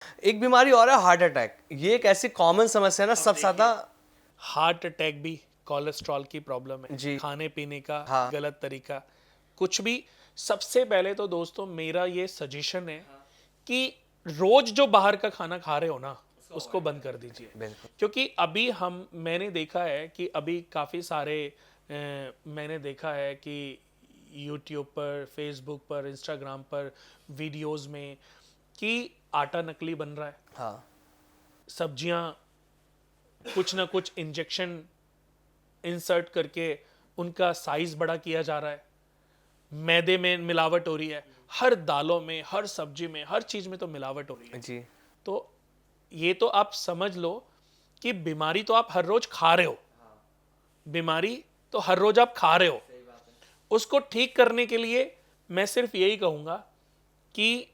एक बीमारी और है, हार्ट अटैक। ये एक ऐसी कॉमन समस्या है ना, सबसे ज्यादा। हार्ट अटैक भी कोलेस्ट्रॉल की प्रॉब्लम है, जी। खाने पीने का हाँ। गलत तरीका, कुछ भी। सबसे पहले तो दोस्तों मेरा ये सजेशन है कि रोज जो बाहर का खाना खा रहे हो ना, उसको बंद कर दीजिए। बिल्कुल। क्योंकि अभी मैंने देखा है कि अभी काफ़ी सारे मैंने देखा है कि यूट्यूब पर, फेसबुक पर, इंस्टाग्राम पर वीडियोस में कि आटा नकली बन रहा है, हाँ। सब्जियां कुछ ना कुछ इंजेक्शन इंसर्ट करके उनका साइज बड़ा किया जा रहा है, मैदे में मिलावट हो रही है, हर दालों में, हर सब्जी में, हर चीज में तो मिलावट हो रही है। जी। तो ये तो आप समझ लो कि बीमारी तो आप हर रोज खा रहे हो, बीमारी तो हर रोज आप खा रहे हो। उसको ठीक करने के लिए मैं सिर्फ यही कहूंगा कि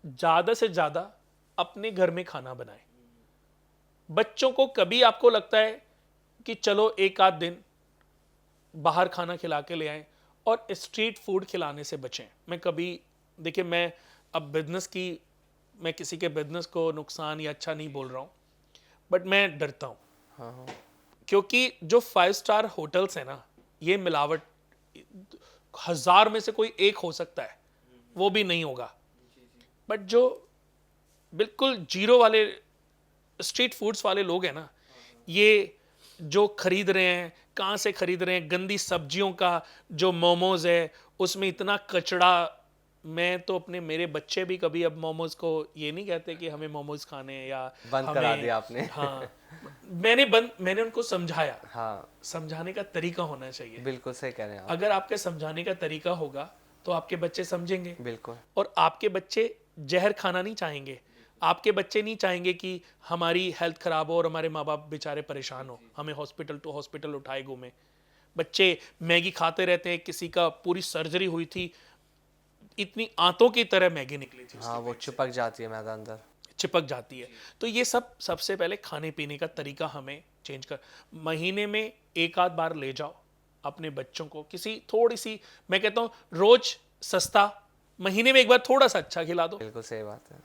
ज्यादा से ज्यादा अपने घर में खाना बनाएं। बच्चों को कभी आपको लगता है कि चलो एक आध दिन बाहर खाना खिला के ले आए, और स्ट्रीट फूड खिलाने से बचें। मैं कभी, देखिए मैं अब बिजनेस की, मैं किसी के बिजनेस को नुकसान या अच्छा नहीं बोल रहा हूँ, बट मैं डरता हूँ। हाँ हाँ। क्योंकि जो 5 स्टार होटल्स है ना, ये मिलावट, 1000 में से कोई एक हो सकता है, वो भी नहीं होगा। बट जो बिल्कुल जीरो वाले स्ट्रीट फूड्स वाले लोग हैं ना, ये जो खरीद रहे हैं, कहाँ से खरीद रहे हैं, गंदी सब्जियों का जो मोमोज है उसमें इतना कचड़ा। मैं तो अपने, मेरे बच्चे भी कभी अब मोमोज को ये नहीं कहते कि हमें मोमोज खाने हैं या बंद करा हमें, दिया आपने। हाँ, मैंने उनको समझाया। हाँ। समझाने का तरीका होना चाहिए। बिल्कुल सही कह रहे हैं आप। अगर आपके समझाने का तरीका होगा तो आपके बच्चे समझेंगे, बिल्कुल। और आपके बच्चे जहर खाना नहीं चाहेंगे। आपके बच्चे नहीं चाहेंगे कि हमारी हेल्थ खराब हो और हमारे माँ बाप बेचारे परेशान हो, हमें हॉस्पिटल टू हॉस्पिटल उठाए घूमे। बच्चे मैगी खाते रहते हैं, किसी का पूरी सर्जरी हुई थी, इतनी आंतों की तरह मैगी निकली थी हाँ, उसके वो पेट से, चिपक जाती है मैदा अंदर। चिपक जाती है। तो ये सब सबसे पहले खाने पीने का तरीका हमें चेंज कर, महीने में एक आध बार ले जाओ अपने बच्चों को किसी थोड़ी सी, मैं कहता हूँ रोज सस्ता, महीने में एक बार थोड़ा सा अच्छा खिला दो, बिल्कुल सही बात है।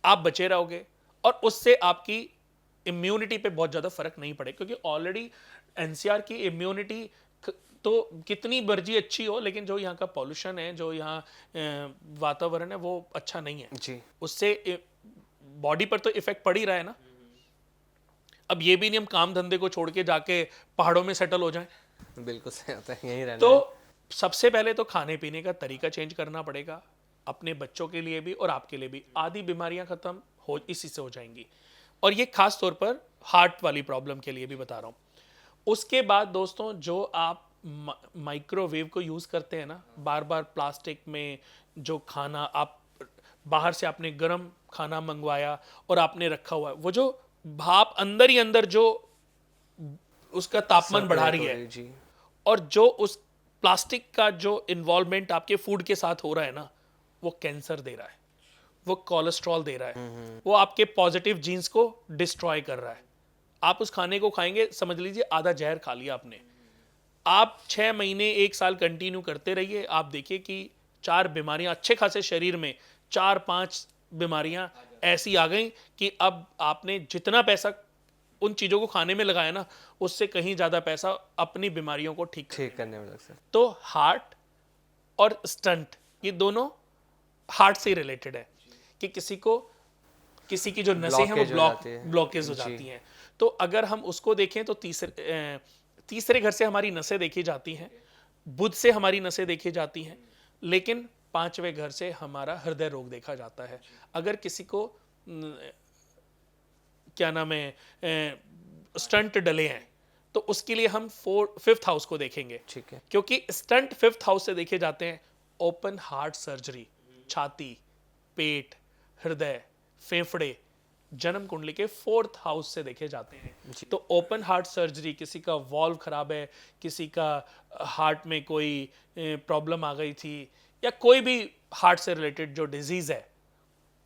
आप बचे रहोगे। और उससे आपकी इम्यूनिटी पे बहुत ज़्यादा फर्क नहीं पड़े, क्योंकि ऑलरेडी एनसीआर की इम्यूनिटी तो कितनी मर्जी अच्छी हो, लेकिन जो यहाँ का पॉल्यूशन है, जो यहाँ वातावरण है, वो अच्छा नहीं है। जी। उससे बॉडी पर तो इफेक्ट पड़ ही रहा है ना। अब ये भी नहीं हम काम धंधे को छोड़ के जाके पहाड़ों में सेटल हो जाएं। बिल्कुल सही होता है, यहीं रहना तो है। सबसे पहले तो खाने पीने का तरीका चेंज करना पड़ेगा, अपने बच्चों के लिए भी और आपके लिए भी। आधी बीमारियां खत्म हो इसी से हो जाएंगी, और ये खास तौर पर हार्ट वाली प्रॉब्लम के लिए भी बता रहा हूं। उसके बाद दोस्तों, जो आप माइक्रोवेव को यूज करते हैं ना, बार बार प्लास्टिक में जो खाना आप बाहर से, आपने गर्म खाना मंगवाया और आपने रखा हुआ है, वो जो भाप अंदर ही अंदर जो उसका तापमान बढ़ा सर्कुलेट रही हो है, रही, जी। और जो उस प्लास्टिक का जो इन्वॉल्वमेंट आपके फूड के साथ हो रहा है ना, वो कैंसर दे रहा है, वो कोलेस्ट्रॉल दे रहा है, वो आपके पॉजिटिव जीन्स को डिस्ट्रॉय कर रहा है। आप उस खाने को खाएंगे, समझ लीजिए आधा जहर खा लिया आपने। आप 6 महीने 1 साल कंटिन्यू करते रहिए, आप देखिए कि 4 बीमारियां अच्छे खासे शरीर में, 4-5 बीमारियां ऐसी आ गई कि अब आपने जितना पैसा उन चीज़ों को खाने में लगाया ना, उससे कहीं ज़्यादा पैसा अपनी बीमारियों को ठीक करने ठीक में। करने में लग सकता तो हार्ट और स्टंट, ये दोनों हार्ट से रिलेटेड है, कि किसी की जो है। नसें हैं वो ब्लॉकेज हो जाती ब्लॉकेज है, हो जी। जाती हैं। तो अगर हम उसको देखें तो तीसरे घर से हमारी नसें देखी जाती हैं, बुध से हमारी नसें देखी जाती हैं, लेकिन 5वें घर से हमारा हृदय रोग देखा जाता है। अगर किसी को क्या नाम है, स्टंट डले हैं, तो उसके लिए हम 5th हाउस को देखेंगे, ठीक है। क्योंकि स्टंट 5th हाउस से देखे जाते हैं। ओपन हार्ट सर्जरी, छाती, पेट, हृदय, फेफड़े, जन्म कुंडली के 4th हाउस से देखे जाते हैं। तो ओपन हार्ट सर्जरी, किसी का वॉल्व खराब है, किसी का हार्ट में कोई प्रॉब्लम आ गई थी, या कोई भी हार्ट से रिलेटेड जो डिजीज है,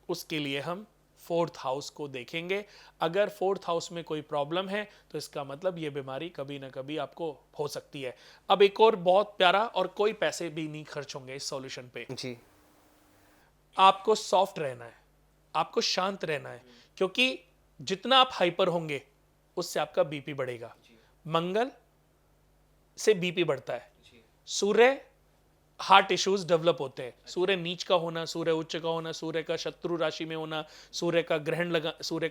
उसके लिए हम 4th हाउस को देखेंगे। अगर 4th हाउस में कोई प्रॉब्लम है तो इसका मतलब ये बीमारी कभी ना कभी आपको हो सकती है। अब एक और बहुत प्यारा, और कोई पैसे भी नहीं खर्च होंगे इस सॉल्यूशन पे, जी। आपको सॉफ्ट रहना है। आपको शांत रहना है, क्योंकि जितना आप हाइपर होंगे उससे आपका बीपी बढ़ेगा। मंगल से बीपी बढ़ता है, सूर्य हार्ट इश्यूज डेवलप होते हैं। सूर्य नीच का होना, सूर्य उच्च का होना, सूर्य का शत्रु राशि में होना, सूर्य का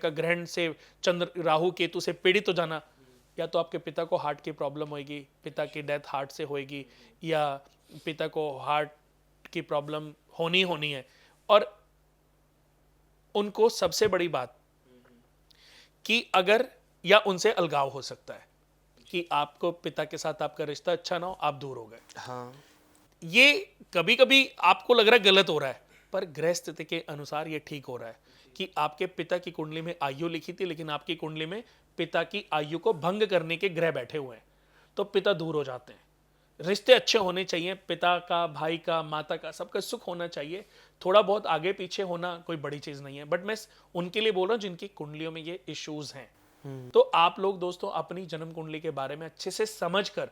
ग्रहण से चंद्र राहु केतु से पीड़ित हो जाना, या तो आपके पिता को हार्ट की प्रॉब्लम होगी, पिता की डेथ हार्ट से होगी, या पिता को हार्ट की प्रॉब्लम होनी है। और उनको सबसे बड़ी बात कि अगर, या उनसे अलगाव हो सकता है कि आपको पिता के साथ आपका रिश्ता अच्छा ना हो, आप दूर हो गए। हाँ, ये कभी कभी आपको लग रहा है गलत हो रहा है, पर ग्रह स्थिति के अनुसार ये ठीक हो रहा है कि आपके पिता की कुंडली में आयु लिखी थी, लेकिन आपकी कुंडली में पिता की आयु को भंग करने के ग्रह बैठे हुए हैं, तो पिता दूर हो जाते हैं। रिश्ते अच्छे होने चाहिए, पिता का, भाई का, माता का, सबका सुख होना चाहिए। थोड़ा बहुत आगे पीछे होना कोई बड़ी चीज नहीं है, बट मैं उनके लिए बोल रहा हूँ जिनकी कुंडलियों में ये इश्यूज हैं। तो आप लोग दोस्तों अपनी जन्म कुंडली के बारे में अच्छे से समझकर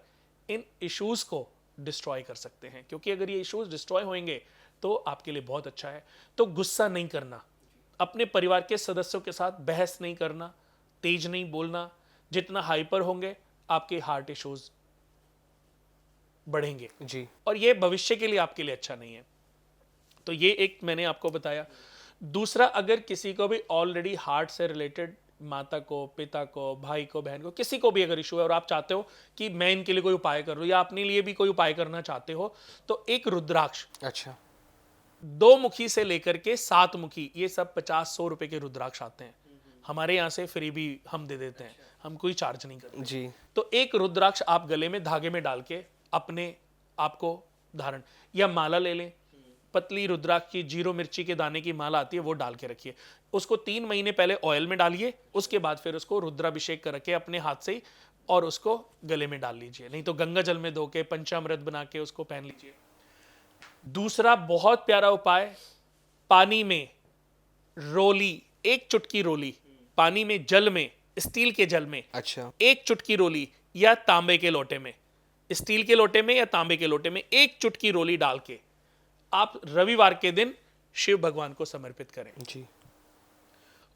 इन इश्यूज को डिस्ट्रॉय कर सकते हैं, क्योंकि अगर ये इश्यूज डिस्ट्रॉय होंगे तो आपके लिए बहुत अच्छा है। तो गुस्सा नहीं करना, अपने परिवार के सदस्यों के साथ बहस नहीं करना, तेज नहीं बोलना। जितना हाइपर होंगे आपके हार्ट इश्यूज बढ़ेंगे, जी, और ये भविष्य के लिए आपके लिए अच्छा नहीं है। तो ये एक मैंने आपको बताया। दूसरा, अगर किसी को भी ऑलरेडी हार्ट से रिलेटेड, माता को, पिता को, भाई को, बहन को, किसी को भी अगर इशू है और आप चाहते हो कि मैं इनके लिए कोई उपाय करूं, या अपने लिए भी कोई उपाय करना चाहते हो, तो एक रुद्राक्ष, अच्छा, 2 मुखी से लेकर के 7 मुखी, ये सब 50-100 रुपए के रुद्राक्ष आते हैं। हमारे यहाँ से फ्री भी हम दे देते हैं, हम कोई चार्ज नहीं करते। जी, तो एक रुद्राक्ष आप गले में धागे में डाल के अपने आपको धारण, या माला ले लें, पतली रुद्राक्ष की 0 मिर्ची के दाने की माला आती है, वो डाल के रखिए। उसको 3 महीने पहले ऑयल में डालिए, उसके बाद फिर उसको रुद्राभिषेक कर रखे अपने हाथ से ही, और उसको गले में डाल लीजिए, नहीं तो गंगा जल में धो के पंचामृत बना के उसको पहन लीजिए। दूसरा बहुत प्यारा उपाय, पानी में रोली, 1 चुटकी रोली, पानी में, जल में, स्टील के जल में अच्छा, 1 चुटकी रोली, या तांबे के लोटे में, स्टील के लोटे में या तांबे के लोटे में 1 चुटकी रोली डाल के आप रविवार के दिन शिव भगवान को समर्पित करें। जी,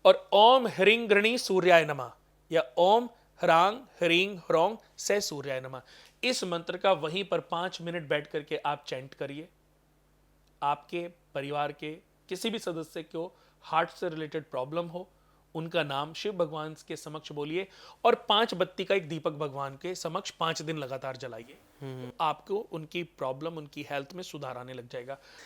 और ओम ह्रीं गृणी सूर्याय नमः, या ओम ह्रांग ह्रीं ह्रौं से सूर्याय नमः, इस मंत्र का वहीं पर 5 मिनट बैठ करके आप चैंट करिए। आपके परिवार के किसी भी सदस्य को हार्ट से रिलेटेड प्रॉब्लम हो, उनका नाम शिव भगवान के समक्ष बोलिए, और 5 बत्ती का एक दीपक भगवान के समक्ष 5 दिन लगातार जलाइए। आपको उनकी प्रॉब्लम, उनकी हेल्थ में सुधार आने लग जाएगा।